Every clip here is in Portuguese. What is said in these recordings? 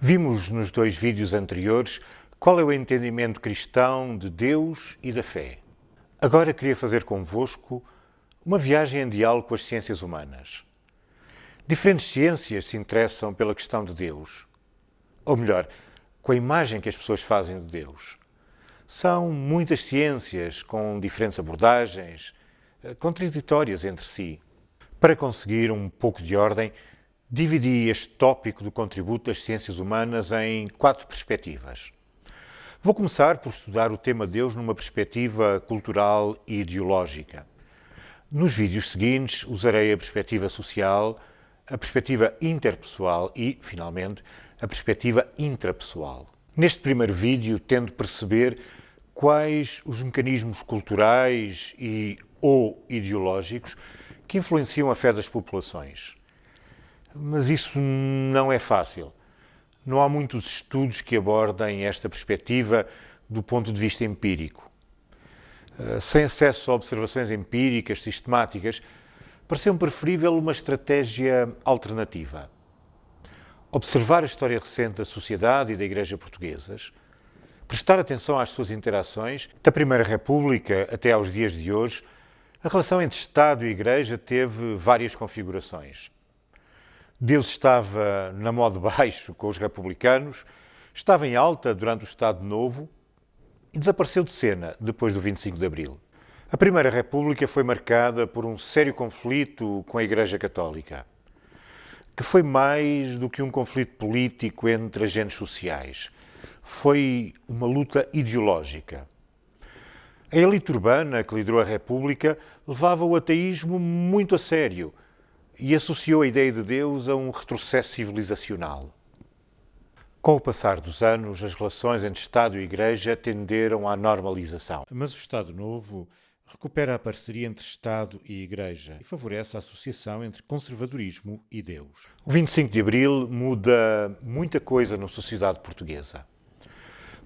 Vimos nos dois vídeos anteriores qual é o entendimento cristão de Deus e da fé. Agora queria fazer convosco uma viagem em diálogo com as ciências humanas. Diferentes ciências se interessam pela questão de Deus, ou melhor, com a imagem que as pessoas fazem de Deus. São muitas ciências com diferentes abordagens, contraditórias entre si. Para conseguir um pouco de ordem, dividi este tópico do contributo das ciências humanas em 4 perspectivas. Vou começar por estudar o tema Deus numa perspectiva cultural e ideológica. Nos vídeos seguintes, usarei a perspectiva social, a perspectiva interpessoal e, finalmente, a perspectiva intrapessoal. Neste primeiro vídeo, tento perceber quais os mecanismos culturais ou ideológicos que influenciam a fé das populações. Mas isso não é fácil. Não há muitos estudos que abordem esta perspectiva do ponto de vista empírico. Sem acesso a observações empíricas sistemáticas, pareceu-me preferível uma estratégia alternativa. Observar a história recente da sociedade e da Igreja portuguesas, prestar atenção às suas interações. Da Primeira República até aos dias de hoje, a relação entre Estado e Igreja teve várias configurações. Deus estava na moda baixo com os republicanos, estava em alta durante o Estado Novo e desapareceu de cena depois do 25 de Abril. A Primeira República foi marcada por um sério conflito com a Igreja Católica, que foi mais do que um conflito político entre agentes sociais. Foi uma luta ideológica. A elite urbana que liderou a República levava o ateísmo muito a sério e associou a ideia de Deus a um retrocesso civilizacional. Com o passar dos anos, as relações entre Estado e Igreja tenderam à normalização. Mas o Estado Novo recupera a parceria entre Estado e Igreja e favorece a associação entre conservadorismo e Deus. O 25 de Abril muda muita coisa na sociedade portuguesa.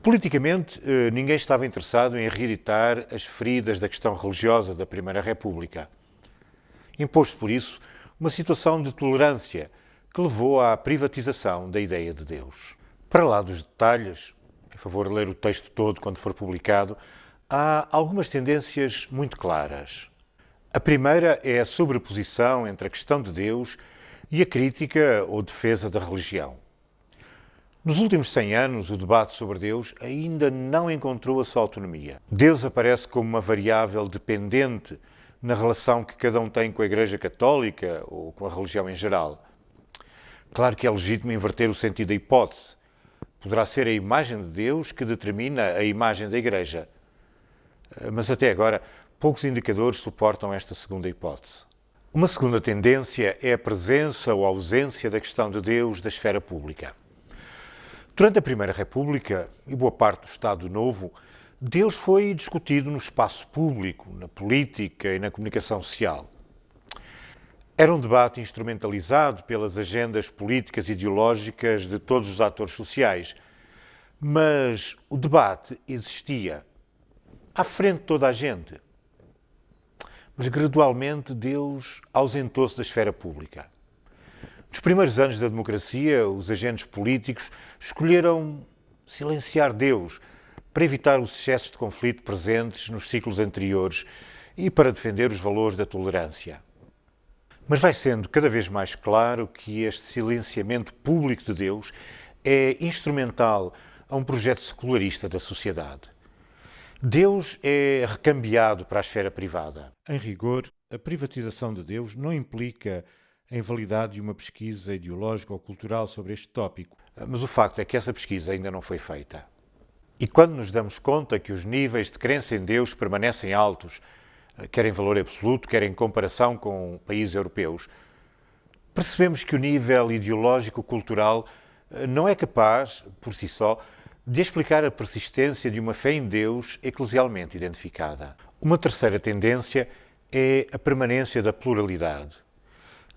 Politicamente, ninguém estava interessado em reeditar as feridas da questão religiosa da Primeira República. Imposto por isso uma situação de tolerância que levou à privatização da ideia de Deus. Para lá dos detalhes, em favor de ler o texto todo quando for publicado, há algumas tendências muito claras. A primeira é a sobreposição entre a questão de Deus e a crítica ou defesa da religião. Nos últimos 100 anos, o debate sobre Deus ainda não encontrou a sua autonomia. Deus aparece como uma variável dependente na relação que cada um tem com a Igreja Católica ou com a religião em geral. Claro que é legítimo inverter o sentido da hipótese. Poderá ser a imagem de Deus que determina a imagem da Igreja. Mas até agora, poucos indicadores suportam esta segunda hipótese. Uma segunda tendência é a presença ou ausência da questão de Deus da esfera pública. Durante a Primeira República e boa parte do Estado Novo, Deus foi discutido no espaço público, na política e na comunicação social. Era um debate instrumentalizado pelas agendas políticas e ideológicas de todos os atores sociais, mas o debate existia, à frente de toda a gente. Mas gradualmente Deus ausentou-se da esfera pública. Nos primeiros anos da democracia, os agentes políticos escolheram silenciar Deus para evitar os excessos de conflito presentes nos ciclos anteriores e para defender os valores da tolerância. Mas vai sendo cada vez mais claro que este silenciamento público de Deus é instrumental a um projeto secularista da sociedade. Deus é recambiado para a esfera privada. Em rigor, a privatização de Deus não implica a invalidade de uma pesquisa ideológica ou cultural sobre este tópico. Mas o facto é que essa pesquisa ainda não foi feita. E quando nos damos conta que os níveis de crença em Deus permanecem altos, quer em valor absoluto, quer em comparação com países europeus, percebemos que o nível ideológico-cultural não é capaz, por si só, de explicar a persistência de uma fé em Deus eclesialmente identificada. Uma terceira tendência é a permanência da pluralidade.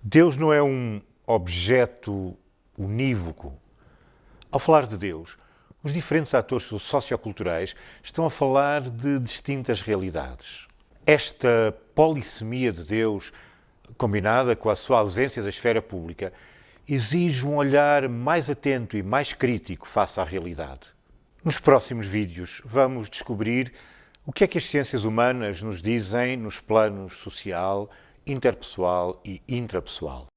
Deus não é um objeto unívoco. Ao falar de Deus, os diferentes atores socioculturais estão a falar de distintas realidades. Esta polissemia de Deus, combinada com a sua ausência da esfera pública, exige um olhar mais atento e mais crítico face à realidade. Nos próximos vídeos vamos descobrir o que é que as ciências humanas nos dizem nos planos social, interpessoal e intrapessoal.